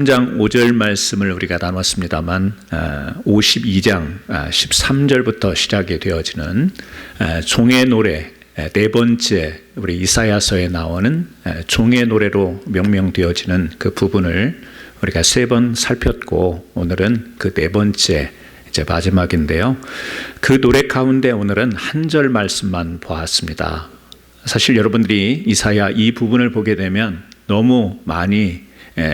3장 5절 말씀을 우리가 나눴습니다만 52장 13절부터 시작이 되어지는 종의 노래 네 번째 우리 이사야서에 나오는 종의 노래로 명명되어지는 그 부분을 우리가 세 번 살폈고 오늘은 그 네 번째 이제 마지막인데요. 그 노래 가운데 오늘은 한 절 말씀만 보았습니다. 사실 여러분들이 이사야 이 부분을 보게 되면 너무 많이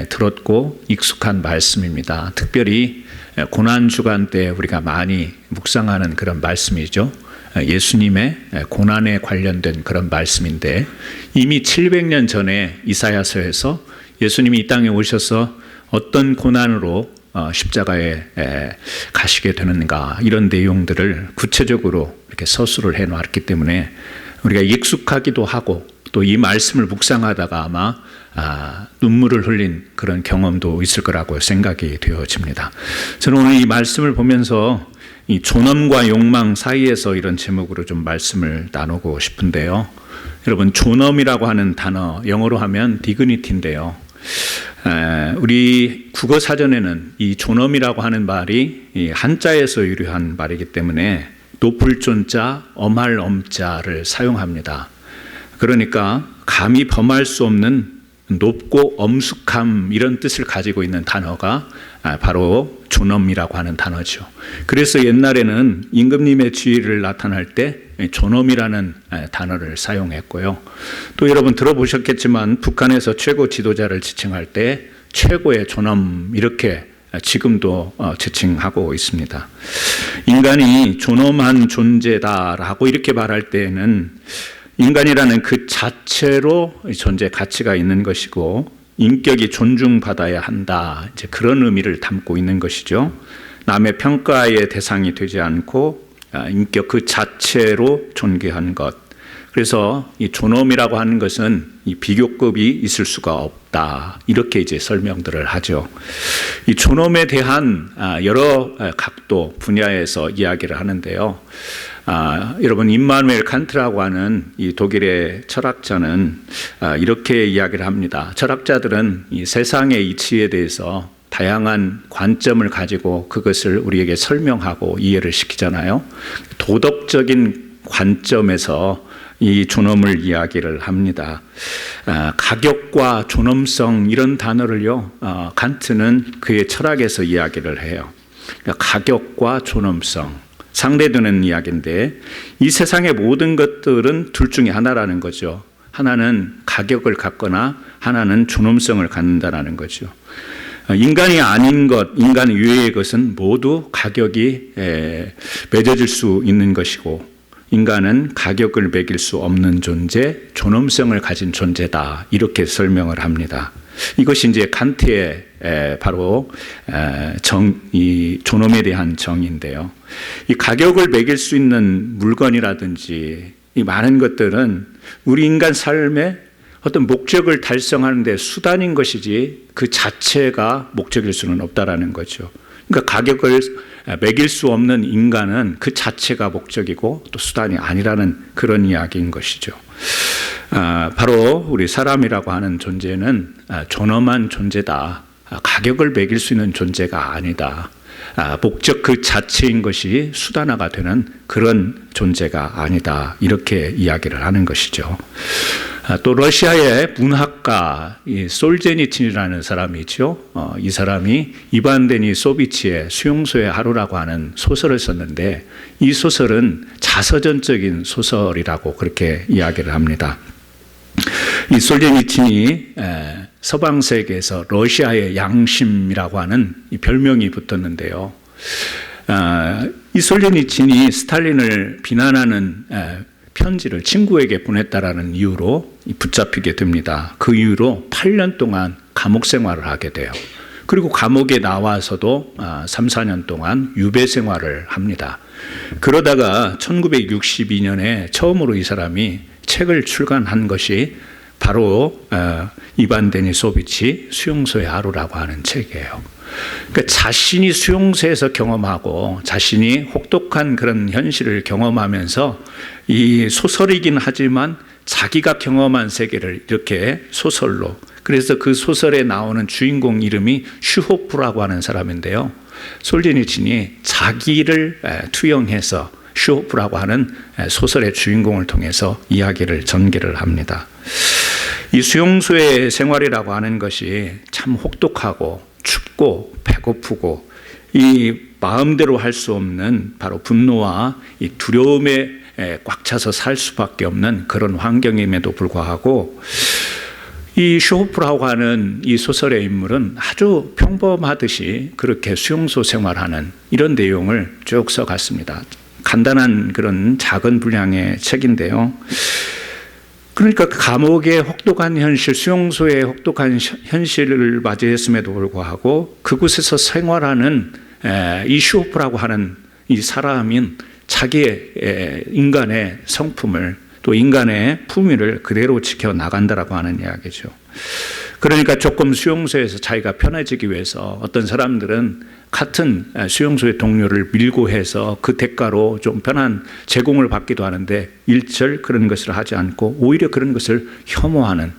들었고 익숙한 말씀입니다. 특별히 고난주간 때 우리가 많이 묵상하는 그런 말씀이죠. 예수님의 고난에 관련된 그런 말씀인데 이미 700년 전에 이사야서에서 예수님이 이 땅에 오셔서 어떤 고난으로 십자가에 가시게 되는가 이런 내용들을 구체적으로 이렇게 서술을 해놓았기 때문에 우리가 익숙하기도 하고 또 이 말씀을 묵상하다가 아마 눈물을 흘린 그런 경험도 있을 거라고 생각이 되어집니다. 저는 오늘 이 말씀을 보면서 이 존엄과 욕망 사이에서 이런 제목으로 좀 말씀을 나누고 싶은데요. 여러분, 존엄이라고 하는 단어 영어로 하면 dignity인데요. 우리 국어 사전에는 이 존엄이라고 하는 말이 이 한자에서 유래한 말이기 때문에 높을 존자, 엄할 엄자를 사용합니다. 그러니까 감히 범할 수 없는 높고 엄숙함 이런 뜻을 가지고 있는 단어가 바로 존엄이라고 하는 단어죠. 그래서 옛날에는 임금님의 지위를 나타낼 때 존엄이라는 단어를 사용했고요. 또 여러분 들어보셨겠지만 북한에서 최고 지도자를 지칭할 때 최고의 존엄 이렇게 지금도 지칭하고 있습니다. 인간이 존엄한 존재다라고 이렇게 말할 때에는 인간이라는 그 자체로 존재 가치가 있는 것이고 인격이 존중받아야 한다. 이제 그런 의미를 담고 있는 것이죠. 남의 평가의 대상이 되지 않고 인격 그 자체로 존귀한 것. 그래서 이 존엄이라고 하는 것은 이 비교급이 있을 수가 없다. 이렇게 이제 설명들을 하죠. 이 존엄에 대한 여러 각도 분야에서 이야기를 하는데요. 여러분 임마누엘 칸트라고 하는 이 독일의 철학자는 이렇게 이야기를 합니다. 철학자들은 이 세상의 이치에 대해서 다양한 관점을 가지고 그것을 우리에게 설명하고 이해를 시키잖아요. 도덕적인 관점에서 이 존엄을 이야기를 합니다. 가격과 존엄성 이런 단어를요, 칸트는 그의 철학에서 이야기를 해요. 그러니까 가격과 존엄성. 상대되는 이야기인데 이 세상의 모든 것들은 둘 중에 하나라는 거죠. 하나는 가격을 갖거나 하나는 존엄성을 갖는다라는 거죠. 인간이 아닌 것, 인간 외의 것은 모두 가격이 맺어질 수 있는 것이고 인간은 가격을 매길 수 없는 존재, 존엄성을 가진 존재다. 이렇게 설명을 합니다. 이것이 이제 칸트의 바로 이 존엄에 대한 정의인데요. 이 가격을 매길 수 있는 물건이라든지 이 많은 것들은 우리 인간 삶의 어떤 목적을 달성하는 데 수단인 것이지 그 자체가 목적일 수는 없다라는 거죠. 그러니까 가격을 매길 수 없는 인간은 그 자체가 목적이고 또 수단이 아니라는 그런 이야기인 것이죠. 바로 우리 사람이라고 하는 존재는 존엄한 존재다. 가격을 매길 수 있는 존재가 아니다. 목적 그 자체인 것이 수단화가 되는 그런 존재가 아니다. 이렇게 이야기를 하는 것이죠. 또 러시아의 문학가 솔제니친이라는 사람이 있죠. 이 사람이 이반 데니소비치의 수용소의 하루라고 하는 소설을 썼는데 이 소설은 자서전적인 소설이라고 그렇게 이야기를 합니다. 이 솔제니친이 서방 세계에서 러시아의 양심이라고 하는 이 별명이 붙었는데요. 이 솔제니친이 스탈린을 비난하는 편지를 친구에게 보냈다라는 이유로 붙잡히게 됩니다. 그 이후로 8년 동안 감옥 생활을 하게 돼요. 그리고 감옥에 나와서도 3, 4년 동안 유배 생활을 합니다. 그러다가 1962년에 처음으로 이 사람이 책을 출간한 것이 바로 이반 데니소비치 수용소의 하루라고 하는 책이에요. 그러니까 자신이 수용소에서 경험하고 자신이 혹독한 그런 현실을 경험하면서 이 소설이긴 하지만 자기가 경험한 세계를 이렇게 소설로, 그래서 그 소설에 나오는 주인공 이름이 슈호프라고 하는 사람인데요. 솔제니친이 자기를 투영해서 슈호프라고 하는 소설의 주인공을 통해서 이야기를 전개를 합니다. 이 수용소의 생활이라고 하는 것이 참 혹독하고 춥고 배고프고 이 마음대로 할 수 없는 바로 분노와 이 두려움에 꽉 차서 살 수밖에 없는 그런 환경임에도 불구하고 이 슈호프라고 하는 이 소설의 인물은 아주 평범하듯이 그렇게 수용소 생활하는 이런 내용을 쭉 써갔습니다. 간단한 그런 작은 분량의 책인데요. 그러니까 감옥의 혹독한 현실, 수용소의 혹독한 현실을 맞이했음에도 불구하고 그곳에서 생활하는 이 슈호프라고 하는 이 사람인 자기의 인간의 성품을 또 인간의 품위를 그대로 지켜나간다라고 하는 이야기죠. 그러니까 조금 수용소에서 자기가 편해지기 위해서 어떤 사람들은 같은 수용소의 동료를 밀고 해서 그 대가로 좀 편한 제공을 받기도 하는데 일절 그런 것을 하지 않고 오히려 그런 것을 혐오하는,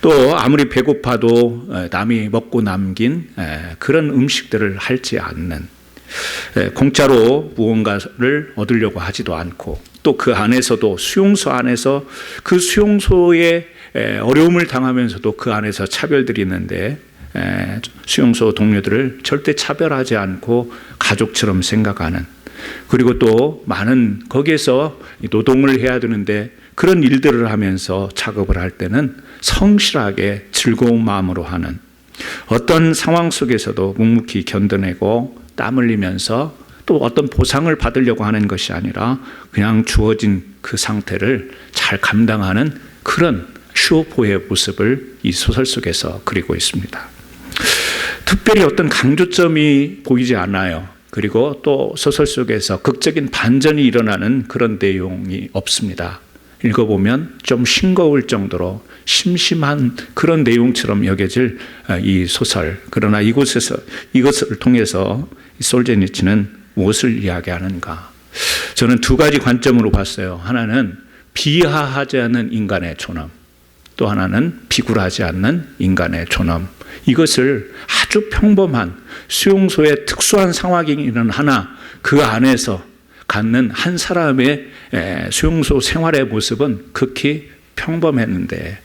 또 아무리 배고파도 남이 먹고 남긴 그런 음식들을 할지 않는, 공짜로 무언가를 얻으려고 하지도 않고 또 그 안에서도 수용소 안에서 그 수용소에 어려움을 당하면서도 그 안에서 차별들이 있는데 수용소 동료들을 절대 차별하지 않고 가족처럼 생각하는, 그리고 또 많은 거기에서 노동을 해야 되는데 그런 일들을 하면서 작업을 할 때는 성실하게 즐거운 마음으로 하는, 어떤 상황 속에서도 묵묵히 견뎌내고 땀 흘리면서 또 어떤 보상을 받으려고 하는 것이 아니라 그냥 주어진 그 상태를 잘 감당하는 그런 슈호프의 모습을 이 소설 속에서 그리고 있습니다. 특별히 어떤 강조점이 보이지 않아요. 그리고 또 소설 속에서 극적인 반전이 일어나는 그런 내용이 없습니다. 읽어보면 좀 싱거울 정도로 심심한 그런 내용처럼 여겨질 이 소설. 그러나 이것을 통해서 솔제니치는 무엇을 이야기하는가? 저는 두 가지 관점으로 봤어요. 하나는 비하하지 않는 인간의 존엄, 또 하나는 비굴하지 않는 인간의 존엄. 이것을 아주 평범한 수용소의 특수한 상황이는 하나 그 안에서 갖는 한 사람의 수용소 생활의 모습은 극히 평범했는데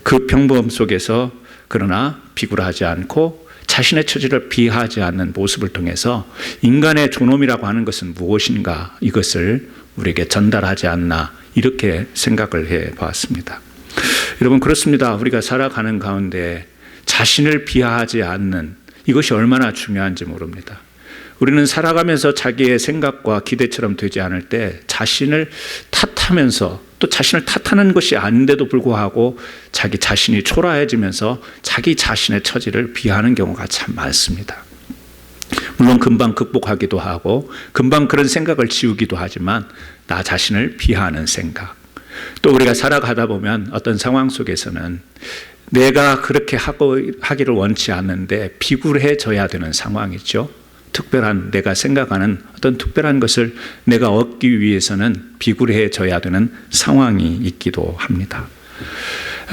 그 평범 속에서 그러나 비굴하지 않고 자신의 처지를 비하하지 않는 모습을 통해서 인간의 존엄이라고 하는 것은 무엇인가, 이것을 우리에게 전달하지 않나, 이렇게 생각을 해 보았습니다. 여러분, 그렇습니다. 우리가 살아가는 가운데 자신을 비하하지 않는 이것이 얼마나 중요한지 모릅니다. 우리는 살아가면서 자기의 생각과 기대처럼 되지 않을 때 자신을 탓하면서, 또 자신을 탓하는 것이 아닌데도 불구하고 자기 자신이 초라해지면서 자기 자신의 처지를 비하하는 경우가 참 많습니다. 물론 금방 극복하기도 하고 금방 그런 생각을 지우기도 하지만 나 자신을 비하하는 생각, 또 우리가 살아가다 보면 어떤 상황 속에서는 내가 그렇게 하기를 원치 않는데 비굴해져야 되는 상황이죠. 특별한, 내가 생각하는 어떤 특별한 것을 내가 얻기 위해서는 비굴해져야 되는 상황이 있기도 합니다.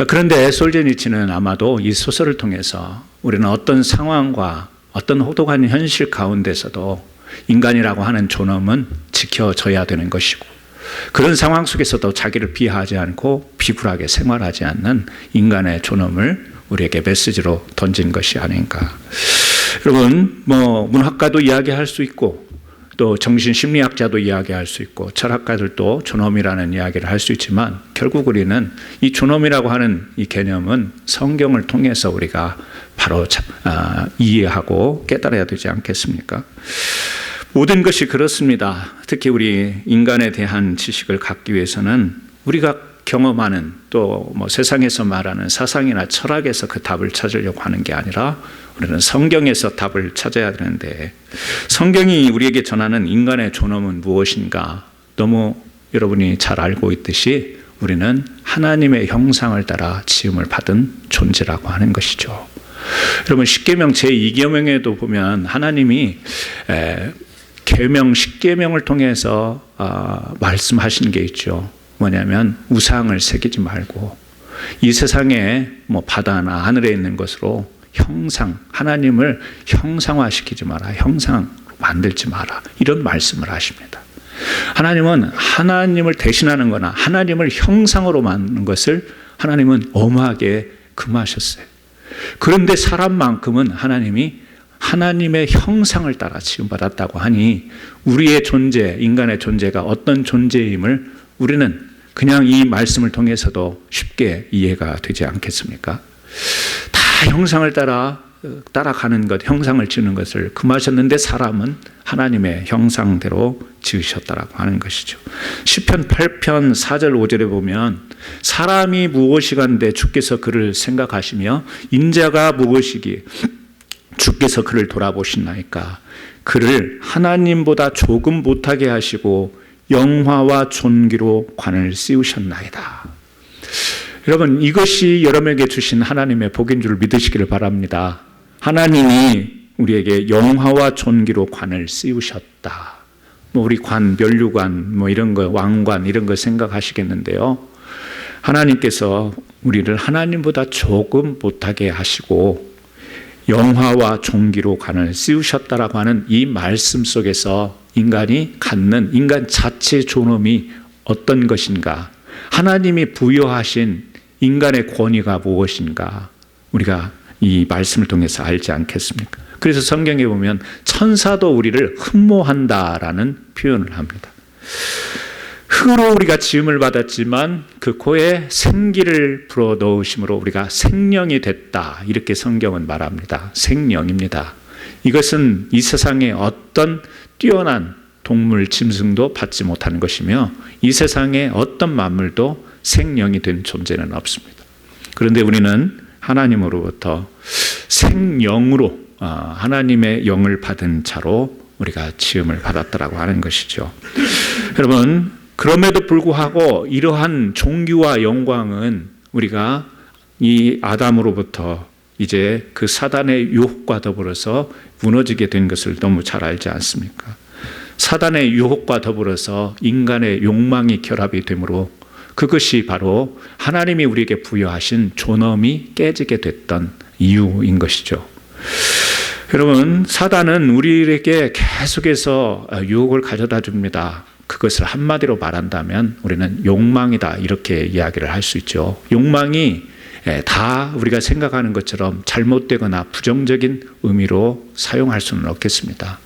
그런데 솔제니치는 아마도 이 소설을 통해서 우리는 어떤 상황과 어떤 혹독한 현실 가운데서도 인간이라고 하는 존엄은 지켜져야 되는 것이고, 그런 상황 속에서도 자기를 비하하지 않고 비굴하게 생활하지 않는 인간의 존엄을 우리에게 메시지로 던진 것이 아닌가. 여러분, 문학가도 이야기할 수 있고 또 정신심리학자도 이야기할 수 있고 철학가들도 존엄이라는 이야기를 할 수 있지만 결국 우리는 이 존엄이라고 하는 이 개념은 성경을 통해서 우리가 바로 이해하고 깨달아야 되지 않겠습니까? 모든 것이 그렇습니다. 특히 우리 인간에 대한 지식을 갖기 위해서는 우리가 경험하는 또 세상에서 말하는 사상이나 철학에서 그 답을 찾으려고 하는 게 아니라 우리는 성경에서 답을 찾아야 되는데, 성경이 우리에게 전하는 인간의 존엄은 무엇인가? 너무 여러분이 잘 알고 있듯이 우리는 하나님의 형상을 따라 지음을 받은 존재라고 하는 것이죠. 여러분, 십계명 제2계명에도 보면 하나님이 계명 10계명을 통해서 말씀하신 게 있죠. 뭐냐면 우상을 새기지 말고 이 세상에 뭐 바다나 하늘에 있는 것으로 하나님을 형상화시키지 마라. 형상 만들지 마라. 이런 말씀을 하십니다. 하나님은 하나님을 대신하는 거나 하나님을 형상으로 만드는 것을 하나님은 엄하게 금하셨어요. 그런데 사람만큼은 하나님이 하나님의 형상을 따라 지음받았다고 하니 우리의 존재, 인간의 존재가 어떤 존재임을 우리는 그냥 이 말씀을 통해서도 쉽게 이해가 되지 않겠습니까? 다 형상을 따라가는 것, 형상을 지는 것을 금하셨는데 사람은 하나님의 형상대로 지으셨다라고 하는 것이죠. 시편 8편 4절 5절에 보면 사람이 무엇이간데 주께서 그를 생각하시며 인자가 무엇이기에 주께서 그를 돌아보시나이까. 그를 하나님보다 조금 못하게 하시고 영화와 존귀로 관을 씌우셨나이다. 여러분, 이것이 여러분에게 주신 하나님의 복인 줄 믿으시기를 바랍니다. 하나님이 우리에게 영화와 존귀로 관을 씌우셨다. 우리 관, 면류관, 이런 거, 왕관 이런 거 생각하시겠는데요. 하나님께서 우리를 하나님보다 조금 못하게 하시고 영화와 존귀로 관을 씌우셨다라고 하는 이 말씀 속에서 인간이 갖는 인간 자체의 존엄이 어떤 것인가, 하나님이 부여하신 인간의 권위가 무엇인가 우리가 이 말씀을 통해서 알지 않겠습니까? 그래서 성경에 보면 천사도 우리를 흠모한다라는 표현을 합니다. 흙으로 우리가 지음을 받았지만 그 코에 생기를 불어 넣으심으로 우리가 생령이 됐다, 이렇게 성경은 말합니다. 생령입니다. 이것은 이 세상에 어떤 뛰어난 동물, 짐승도 받지 못하는 것이며 이 세상에 어떤 만물도 생령이 된 존재는 없습니다. 그런데 우리는 하나님으로부터 생령으로 하나님의 영을 받은 자로 우리가 지음을 받았다라고 하는 것이죠. 여러분, 그럼에도 불구하고 이러한 존귀와 영광은 우리가 이 아담으로부터 이제 그 사단의 유혹과 더불어서 무너지게 된 것을 너무 잘 알지 않습니까? 사단의 유혹과 더불어서 인간의 욕망이 결합이 되므로 그것이 바로 하나님이 우리에게 부여하신 존엄이 깨지게 됐던 이유인 것이죠. 여러분, 사단은 우리에게 계속해서 유혹을 가져다 줍니다. 그것을 한마디로 말한다면 우리는 욕망이다, 이렇게 이야기를 할 수 있죠. 욕망이 다 우리가 생각하는 것처럼 잘못되거나 부정적인 의미로 사용할 수는 없겠습니다.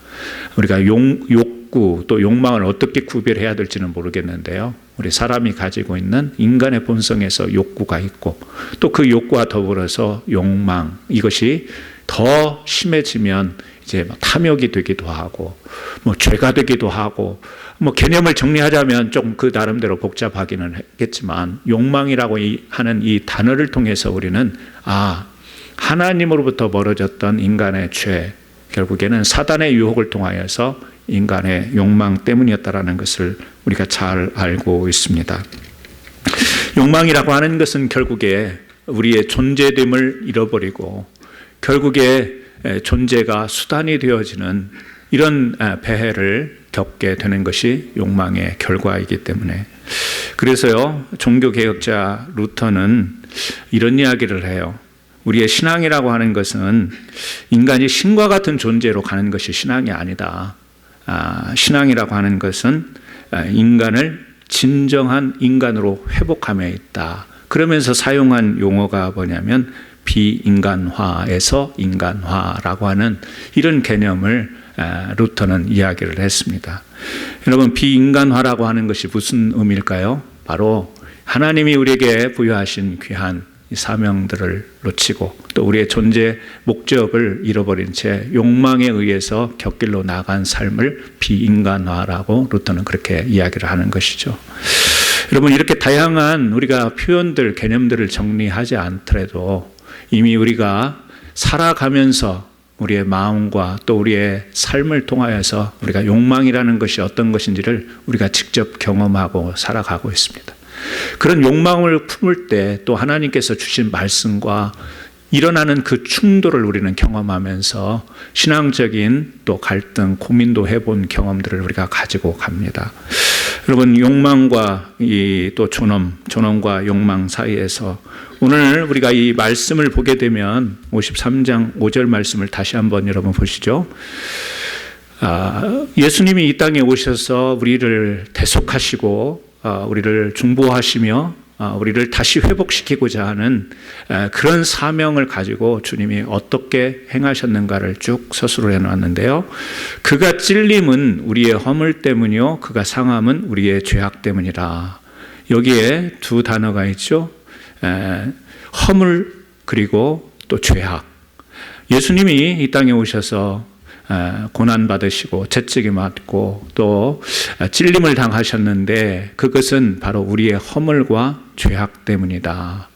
우리가 욕구 또 욕망을 어떻게 구별해야 될지는 모르겠는데요. 우리 사람이 가지고 있는 인간의 본성에서 욕구가 있고 또 그 욕구와 더불어서 욕망, 이것이 더 심해지면 이제 탐욕이 되기도 하고 죄가 되기도 하고 개념을 정리하자면 좀 그 나름대로 복잡하기는 했겠지만 욕망이라고 하는 이 단어를 통해서 우리는 하나님으로부터 멀어졌던 인간의 죄, 결국에는 사단의 유혹을 통하여서 인간의 욕망 때문이었다라는 것을 우리가 잘 알고 있습니다. 욕망이라고 하는 것은 결국에 우리의 존재됨을 잃어버리고 결국에 존재가 수단이 되어지는 이런 폐해를 겪게 되는 것이 욕망의 결과이기 때문에, 그래서요, 종교개혁자 루터는 이런 이야기를 해요. 우리의 신앙이라고 하는 것은 인간이 신과 같은 존재로 가는 것이 신앙이 아니다. 신앙이라고 하는 것은 인간을 진정한 인간으로 회복함에 있다. 그러면서 사용한 용어가 뭐냐면 비인간화에서 인간화라고 하는 이런 개념을 루터는 이야기를 했습니다. 여러분, 비인간화라고 하는 것이 무슨 의미일까요? 바로 하나님이 우리에게 부여하신 귀한 사명들을 놓치고 또 우리의 존재 목적을 잃어버린 채 욕망에 의해서 곁길로 나간 삶을 비인간화라고 루터는 그렇게 이야기를 하는 것이죠. 여러분, 이렇게 다양한 우리가 표현들, 개념들을 정리하지 않더라도 이미 우리가 살아가면서 우리의 마음과 또 우리의 삶을 통하여서 우리가 욕망이라는 것이 어떤 것인지를 우리가 직접 경험하고 살아가고 있습니다. 그런 욕망을 품을 때 또 하나님께서 주신 말씀과 일어나는 그 충돌을 우리는 경험하면서 신앙적인 또 갈등, 고민도 해본 경험들을 우리가 가지고 갑니다. 여러분, 욕망과 이 또 존엄과 욕망 사이에서 오늘 우리가 이 말씀을 보게 되면 53장 5절 말씀을 다시 한번 여러분 보시죠. 예수님이 이 땅에 오셔서 우리를 대속하시고 우리를 중보하시며 우리를 다시 회복시키고자 하는 그런 사명을 가지고 주님이 어떻게 행하셨는가를 쭉 서술을 해놨는데요. 그가 찔림은 우리의 허물 때문이요 그가 상함은 우리의 죄악 때문이라. 여기에 두 단어가 있죠. 허물 그리고 또 죄악. 예수님이 이 땅에 오셔서 고난받으시고 채찍이 맞고 또 찔림을 당하셨는데 그것은 바로 우리의 허물과 죄악 때문이다.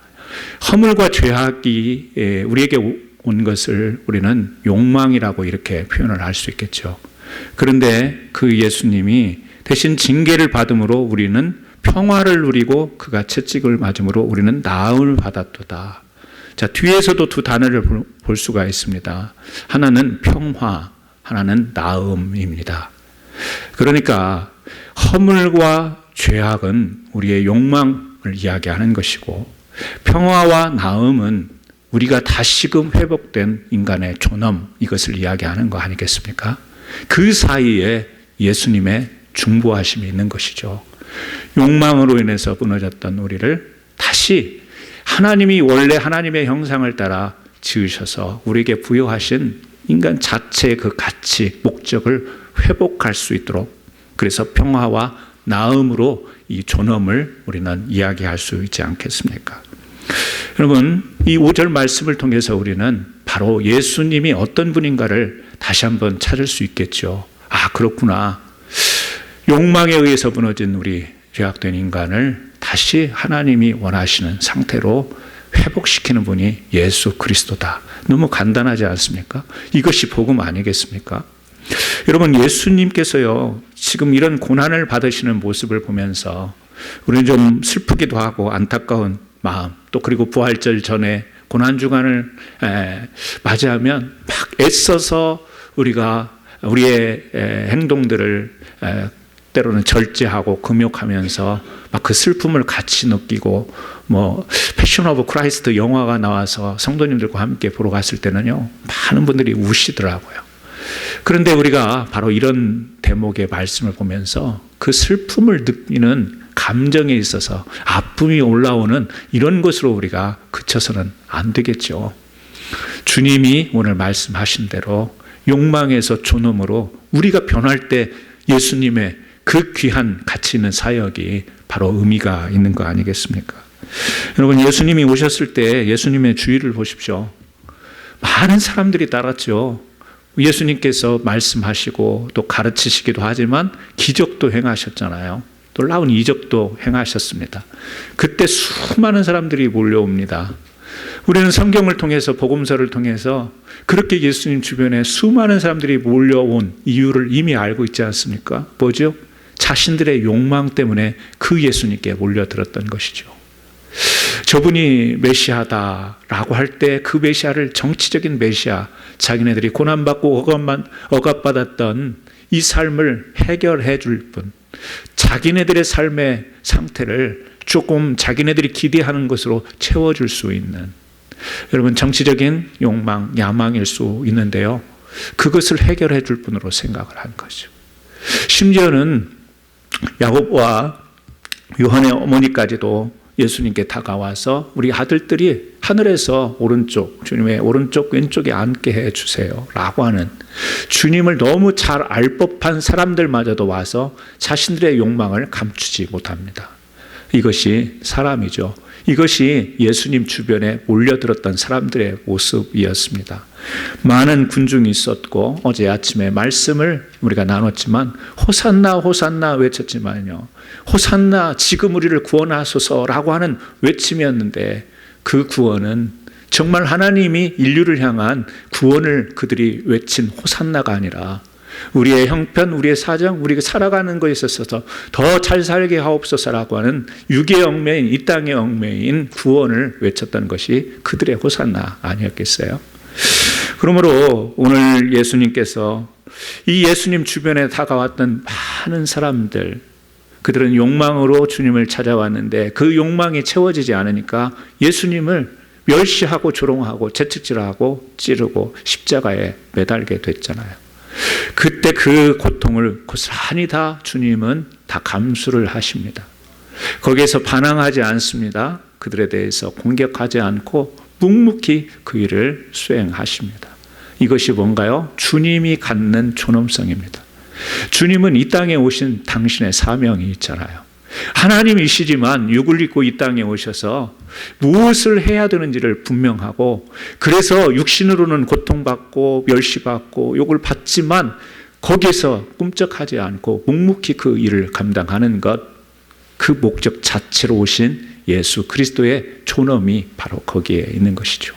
허물과 죄악이 우리에게 온 것을 우리는 욕망이라고 이렇게 표현을 할 수 있겠죠. 그런데 그 예수님이 대신 징계를 받음으로 우리는 평화를 누리고 그가 채찍을 맞음으로 우리는 나음을 받았도다. 자, 뒤에서도 두 단어를 볼 수가 있습니다. 하나는 평화, 하나는 나음입니다. 그러니까 허물과 죄악은 우리의 욕망을 이야기하는 것이고 평화와 나음은 우리가 다시금 회복된 인간의 존엄, 이것을 이야기하는 거 아니겠습니까? 그 사이에 예수님의 중보하심이 있는 것이죠. 욕망으로 인해서 무너졌던 우리를 다시 하나님이 원래 하나님의 형상을 따라 지으셔서 우리에게 부여하신 인간 자체의 그 가치, 목적을 회복할 수 있도록, 그래서 평화와 나음으로 이 존엄을 우리는 이야기할 수 있지 않겠습니까? 여러분, 이 5절 말씀을 통해서 우리는 바로 예수님이 어떤 분인가를 다시 한번 찾을 수 있겠죠. 아, 그렇구나. 욕망에 의해서 무너진 우리 죄악된 인간을 다시 하나님이 원하시는 상태로 회복시키는 분이 예수 그리스도다. 너무 간단하지 않습니까? 이것이 복음 아니겠습니까? 여러분, 예수님께서요, 지금 이런 고난을 받으시는 모습을 보면서 우리는 좀 슬프기도 하고 안타까운 마음, 또 그리고 부활절 전에 고난주간을 맞이하면 막 애써서 우리가 우리의 행동들을 때로는 절제하고 금욕하면서 막 그 슬픔을 같이 느끼고, 뭐 패션 오브 크라이스트 영화가 나와서 성도님들과 함께 보러 갔을 때는요, 많은 분들이 우시더라고요. 그런데 우리가 바로 이런 대목의 말씀을 보면서 그 슬픔을 느끼는 감정에 있어서 아픔이 올라오는 이런 것으로 우리가 그쳐서는 안 되겠죠. 주님이 오늘 말씀하신 대로 욕망에서 존엄으로 우리가 변할 때 예수님의 그 귀한 가치 있는 사역이 바로 의미가 있는 거 아니겠습니까? 여러분, 예수님이 오셨을 때 예수님의 주의를 보십시오. 많은 사람들이 따랐죠. 예수님께서 말씀하시고 또 가르치시기도 하지만 기적도 행하셨잖아요. 놀라운 이적도 행하셨습니다. 그때 수많은 사람들이 몰려옵니다. 우리는 성경을 통해서, 복음서를 통해서 그렇게 예수님 주변에 수많은 사람들이 몰려온 이유를 이미 알고 있지 않습니까? 뭐죠? 자신들의 욕망 때문에 그 예수님께 몰려들었던 것이죠. 저분이 메시아다라고 할 때 그 메시아를 정치적인 메시아, 자기네들이 고난받고 억압받았던 이 삶을 해결해 줄 분, 자기네들의 삶의 상태를 조금 자기네들이 기대하는 것으로 채워줄 수 있는, 여러분, 정치적인 욕망, 야망일 수 있는데요, 그것을 해결해 줄 분으로 생각을 한 거죠. 심지어는 야곱과 요한의 어머니까지도 예수님께 다가와서 우리 아들들이 하늘에서 오른쪽, 주님의 오른쪽 왼쪽에 앉게 해주세요 라고 하는, 주님을 너무 잘 알 법한 사람들마저도 와서 자신들의 욕망을 감추지 못합니다. 이것이 사람이죠. 이것이 예수님 주변에 몰려들었던 사람들의 모습이었습니다. 많은 군중이 있었고, 어제 아침에 말씀을 우리가 나눴지만 호산나 호산나 외쳤지만요, 호산나 지금 우리를 구원하소서라고 하는 외침이었는데, 그 구원은 정말 하나님이 인류를 향한 구원을 그들이 외친 호산나가 아니라 우리의 형편, 우리의 사정, 우리가 살아가는 것에 있어서 더 잘 살게 하옵소서라고 하는 육의 얽매인, 이 땅의 얽매인 구원을 외쳤던 것이 그들의 호산나 아니었겠어요? 그러므로 오늘 예수님께서 이 예수님 주변에 다가왔던 많은 사람들, 그들은 욕망으로 주님을 찾아왔는데 그 욕망이 채워지지 않으니까 예수님을 멸시하고 조롱하고 채찍질하고 찌르고 십자가에 매달게 됐잖아요. 그때 그 고통을 고스란히 다 주님은 다 감수를 하십니다. 거기에서 반항하지 않습니다. 그들에 대해서 공격하지 않고 묵묵히 그 일을 수행하십니다. 이것이 뭔가요? 주님이 갖는 존엄성입니다. 주님은 이 땅에 오신 당신의 사명이 있잖아요. 하나님이시지만 육을 입고 이 땅에 오셔서 무엇을 해야 되는지를 분명하고, 그래서 육신으로는 고통받고 멸시받고 욕을 받지만 거기에서 꿈쩍하지 않고 묵묵히 그 일을 감당하는 것, 그 목적 자체로 오신 예수 그리스도의 존엄이 바로 거기에 있는 것이죠.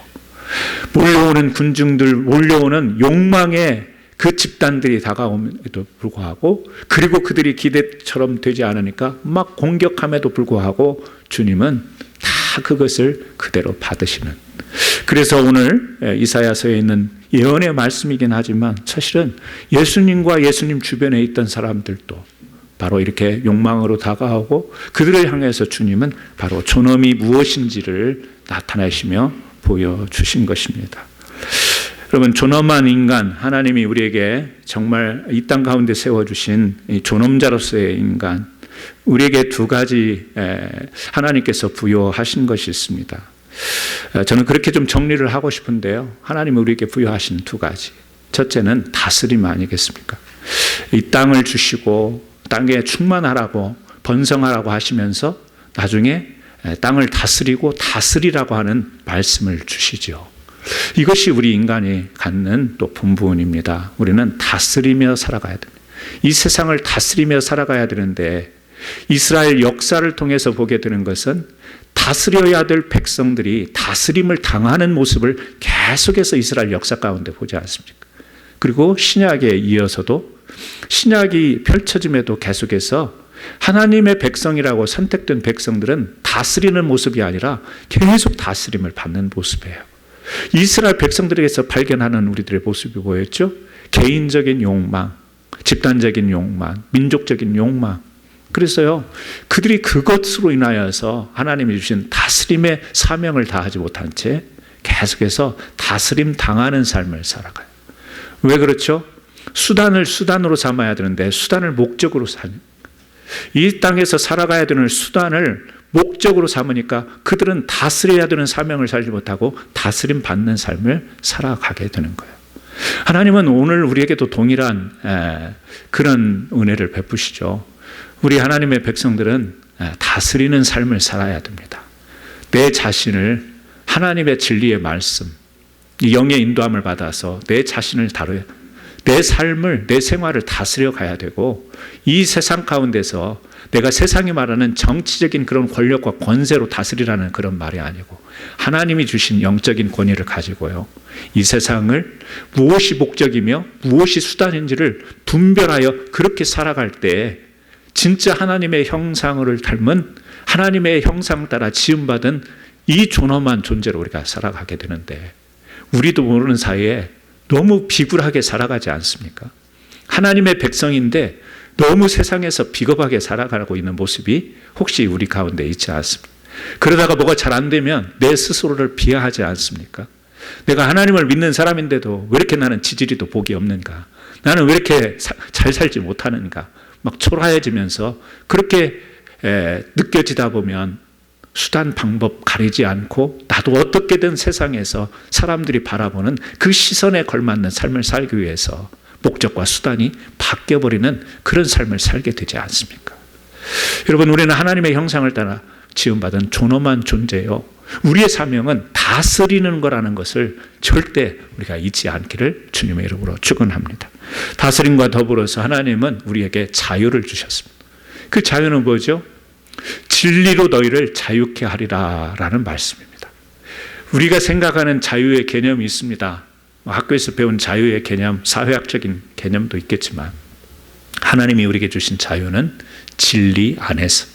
몰려오는 군중들, 몰려오는 욕망의 그 집단들이 다가옴에도 불구하고, 그리고 그들이 기대처럼 되지 않으니까 막 공격함에도 불구하고 주님은 다 그것을 그대로 받으시는, 그래서 오늘 이사야서에 있는 예언의 말씀이긴 하지만 사실은 예수님과 예수님 주변에 있던 사람들도 바로 이렇게 욕망으로 다가오고 그들을 향해서 주님은 바로 존엄이 무엇인지를 나타내시며 보여주신 것입니다. 여러분, 존엄한 인간, 하나님이 우리에게 정말 이 땅 가운데 세워주신 이 존엄자로서의 인간, 우리에게 두 가지 하나님께서 부여하신 것이 있습니다. 저는 그렇게 좀 정리를 하고 싶은데요. 하나님이 우리에게 부여하신 두 가지. 첫째는 다스림 아니겠습니까? 이 땅을 주시고 땅에 충만하라고 번성하라고 하시면서 나중에 땅을 다스리고 다스리라고 하는 말씀을 주시죠. 이것이 우리 인간이 갖는 또 본분입니다. 우리는 다스리며 살아가야 됩니다. 이 세상을 다스리며 살아가야 되는데 이스라엘 역사를 통해서 보게 되는 것은 다스려야 될 백성들이 다스림을 당하는 모습을 계속해서 이스라엘 역사 가운데 보지 않습니까? 그리고 신약에 이어서도 신약이 펼쳐짐에도 계속해서 하나님의 백성이라고 선택된 백성들은 다스리는 모습이 아니라 계속 다스림을 받는 모습이에요. 이스라엘 백성들에게서 발견하는 우리들의 모습이 뭐였죠? 개인적인 욕망, 집단적인 욕망, 민족적인 욕망. 그래서요, 그들이 그것으로 인하여서 하나님이 주신 다스림의 사명을 다하지 못한 채 계속해서 다스림 당하는 삶을 살아가요. 왜 그렇죠? 수단을 수단으로 삼아야 되는데 수단을 목적으로 사는, 이 땅에서 살아가야 되는 수단을 목적으로 삼으니까 그들은 다스려야 되는 사명을 살지 못하고 다스림 받는 삶을 살아가게 되는 거예요. 하나님은 오늘 우리에게도 동일한 그런 은혜를 베푸시죠. 우리 하나님의 백성들은 다스리는 삶을 살아야 됩니다. 내 자신을 하나님의 진리의 말씀, 영의 인도함을 받아서 내 자신을 다뤄야, 내 삶을, 내 생활을 다스려 가야 되고, 이 세상 가운데서 내가 세상이 말하는 정치적인 그런 권력과 권세로 다스리라는 그런 말이 아니고 하나님이 주신 영적인 권위를 가지고요, 이 세상을 무엇이 목적이며 무엇이 수단인지를 분별하여 그렇게 살아갈 때 진짜 하나님의 형상을 닮은, 하나님의 형상 따라 지음받은 이 존엄한 존재로 우리가 살아가게 되는데, 우리도 모르는 사이에 너무 비굴하게 살아가지 않습니까? 하나님의 백성인데 너무 세상에서 비겁하게 살아가고 있는 모습이 혹시 우리 가운데 있지 않습니까? 그러다가 뭐가 잘 안 되면 내 스스로를 비하하지 않습니까? 내가 하나님을 믿는 사람인데도 왜 이렇게 나는 지지리도 복이 없는가? 나는 왜 이렇게 잘 살지 못하는가? 막 초라해지면서 그렇게 느껴지다 보면 수단 방법 가리지 않고 나도 어떻게든 세상에서 사람들이 바라보는 그 시선에 걸맞는 삶을 살기 위해서 목적과 수단이 바뀌어버리는 그런 삶을 살게 되지 않습니까? 여러분, 우리는 하나님의 형상을 따라 지음받은 존엄한 존재요, 우리의 사명은 다스리는 거라는 것을 절대 우리가 잊지 않기를 주님의 이름으로 축원합니다. 다스림과 더불어서 하나님은 우리에게 자유를 주셨습니다. 그 자유는 뭐죠? 진리로 너희를 자유케 하리라 라는 말씀입니다. 우리가 생각하는 자유의 개념이 있습니다. 학교에서 배운 자유의 개념, 사회학적인 개념도 있겠지만 하나님이 우리에게 주신 자유는 진리 안에서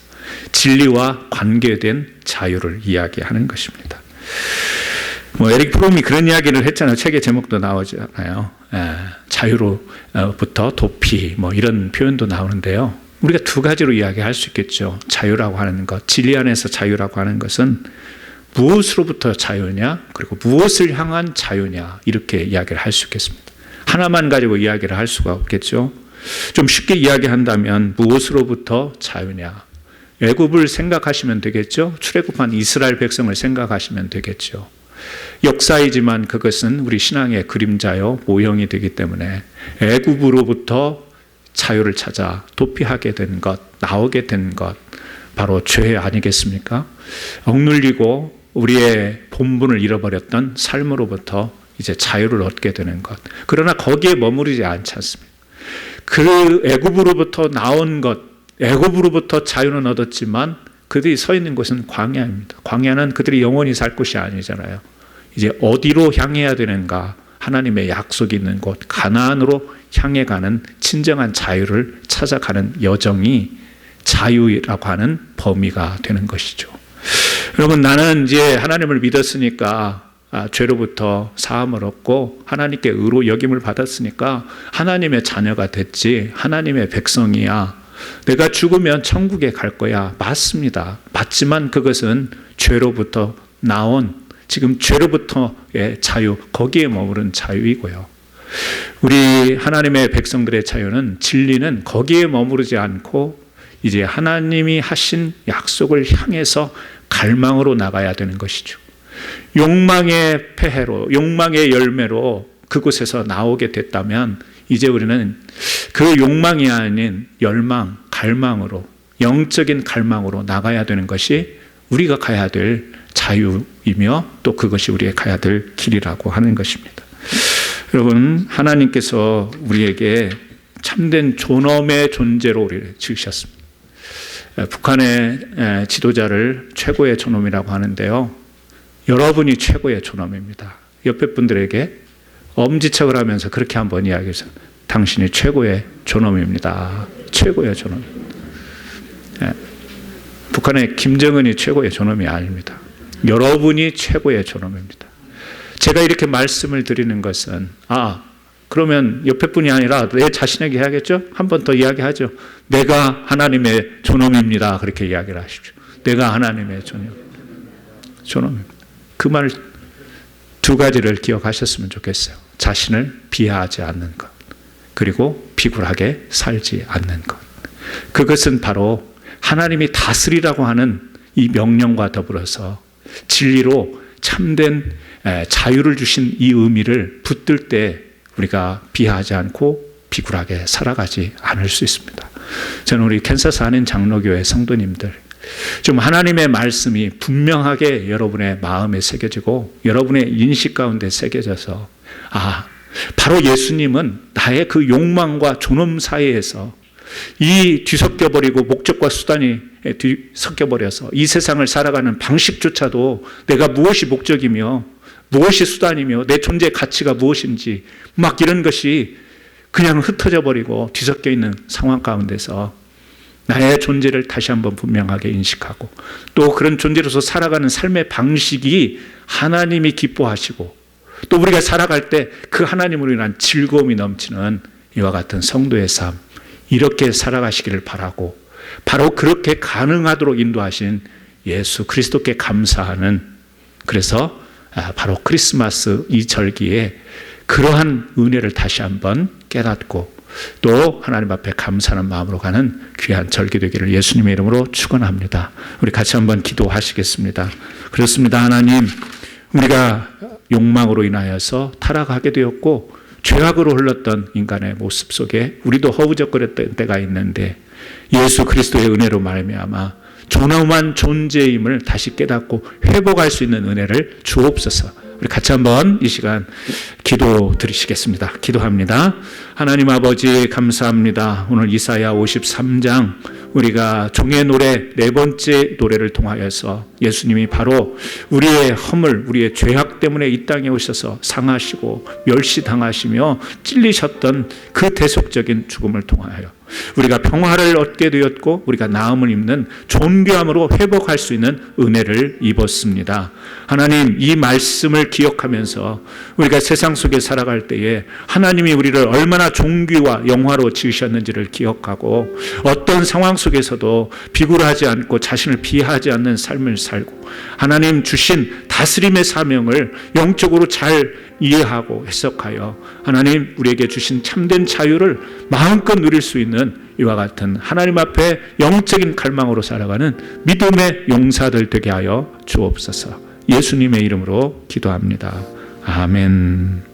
진리와 관계된 자유를 이야기하는 것입니다. 에릭 프롬이 그런 이야기를 했잖아요. 책의 제목도 나오잖아요. 자유로부터 도피, 이런 표현도 나오는데요. 우리가 두 가지로 이야기할 수 있겠죠. 자유라고 하는 것, 진리 안에서 자유라고 하는 것은 무엇으로부터 자유냐, 그리고 무엇을 향한 자유냐, 이렇게 이야기를 할 수 있겠습니다. 하나만 가지고 이야기를 할 수가 없겠죠. 좀 쉽게 이야기한다면 무엇으로부터 자유냐, 애굽을 생각하시면 되겠죠. 출애굽한 이스라엘 백성을 생각하시면 되겠죠. 역사이지만 그것은 우리 신앙의 그림자요, 모형이 되기 때문에 애굽으로부터 자유를 찾아 도피하게 된 것, 나오게 된 것, 바로 죄 아니겠습니까? 억눌리고 우리의 본분을 잃어버렸던 삶으로부터 이제 자유를 얻게 되는 것. 그러나 거기에 머무르지 않지 않습니다. 그 애굽으로부터 나온 것, 애굽으로부터 자유는 얻었지만 그들이 서 있는 곳은 광야입니다. 광야는 그들이 영원히 살 곳이 아니잖아요. 이제 어디로 향해야 되는가? 하나님의 약속이 있는 곳, 가나안으로 향해 가는 진정한 자유를 찾아가는 여정이 자유라고 하는 범위가 되는 것이죠. 여러분, 나는 이제 하나님을 믿었으니까 죄로부터 사함을 얻고 하나님께 의로 여김을 받았으니까 하나님의 자녀가 됐지, 하나님의 백성이야, 내가 죽으면 천국에 갈 거야. 맞습니다. 맞지만 그것은 죄로부터 나온, 지금 죄로부터의 자유, 거기에 머무른 자유이고요. 우리 하나님의 백성들의 자유는, 진리는 거기에 머무르지 않고 이제 하나님이 하신 약속을 향해서 갈망으로 나가야 되는 것이죠. 욕망의 폐해로, 욕망의 열매로 그곳에서 나오게 됐다면 이제 우리는 그 욕망이 아닌 열망, 갈망으로, 영적인 갈망으로 나가야 되는 것이 우리가 가야 될 자유이며 또 그것이 우리의 가야 될 길이라고 하는 것입니다. 여러분, 하나님께서 우리에게 참된 존엄의 존재로 우리를 지으셨습니다. 북한의 지도자를 최고의 존엄이라고 하는데요, 여러분이 최고의 존엄입니다. 옆에 분들에게 엄지척을 하면서 그렇게 한번 이야기해서, 당신이 최고의 존엄입니다. 최고의 존엄. 북한의 김정은이 최고의 존엄이 아닙니다. 여러분이 최고의 존엄입니다. 제가 이렇게 말씀을 드리는 것은, 그러면 옆에 분이 아니라 내 자신에게 해야겠죠? 한 번 더 이야기하죠. 내가 하나님의 존엄입니다. 그렇게 이야기를 하십시오. 내가 하나님의 존엄입니다. 그 말 두 가지를 기억하셨으면 좋겠어요. 자신을 비하하지 않는 것, 그리고 비굴하게 살지 않는 것. 그것은 바로 하나님이 다스리라고 하는 이 명령과 더불어서 진리로 참된 자유를 주신 이 의미를 붙들 때 우리가 비하하지 않고 비굴하게 살아가지 않을 수 있습니다. 저는 우리 캔사스 한인 장로교회 성도님들, 좀 하나님의 말씀이 분명하게 여러분의 마음에 새겨지고 여러분의 인식 가운데 새겨져서, 바로 예수님은 나의 그 욕망과 존엄 사이에서 이 뒤섞여버리고 목적과 수단이 뒤섞여버려서 이 세상을 살아가는 방식조차도 내가 무엇이 목적이며 무엇이 수단이며 내 존재의 가치가 무엇인지 막 이런 것이 그냥 흩어져 버리고 뒤섞여 있는 상황 가운데서 나의 존재를 다시 한번 분명하게 인식하고 또 그런 존재로서 살아가는 삶의 방식이 하나님이 기뻐하시고 또 우리가 살아갈 때 그 하나님으로 인한 즐거움이 넘치는 이와 같은 성도의 삶, 이렇게 살아가시기를 바라고, 바로 그렇게 가능하도록 인도하신 예수 그리스도께 감사하는, 그래서 바로 크리스마스 이 절기에 그러한 은혜를 다시 한번 깨닫고 또 하나님 앞에 감사하는 마음으로 가는 귀한 절기 되기를 예수님의 이름으로 축원합니다. 우리 같이 한번 기도하시겠습니다. 그렇습니다. 하나님, 우리가 욕망으로 인하여서 타락하게 되었고 죄악으로 흘렀던 인간의 모습 속에 우리도 허우적거렸던 때가 있는데 예수 그리스도의 은혜로 말미암아 존엄한 존재임을 다시 깨닫고 회복할 수 있는 은혜를 주옵소서. 우리 같이 한번 이 시간 기도 드리시겠습니다. 기도합니다. 하나님 아버지 감사합니다. 오늘 이사야 53장 우리가 종의 노래 네 번째 노래를 통하여서 예수님이 바로 우리의 허물, 우리의 죄악 때문에 이 땅에 오셔서 상하시고 멸시당하시며 찔리셨던 그 대속적인 죽음을 통하여 우리가 평화를 얻게 되었고 우리가 나음을 입는 존귀함으로 회복할 수 있는 은혜를 입었습니다. 하나님, 이 말씀을 기억하면서 우리가 세상 속에 살아갈 때에 하나님이 우리를 얼마나 존귀와 영화로 지으셨는지를 기억하고 어떤 상황 속에서도 비굴하지 않고 자신을 비하하지 않는 삶을 살고 하나님 주신 다스림의 사명을 영적으로 잘 이해하고 해석하여 하나님 우리에게 주신 참된 자유를 마음껏 누릴 수 있는 이와 같은 하나님 앞에 영적인 갈망으로 살아가는 믿음의 용사들 되게 하여 주옵소서. 예수님의 이름으로 기도합니다. 아멘.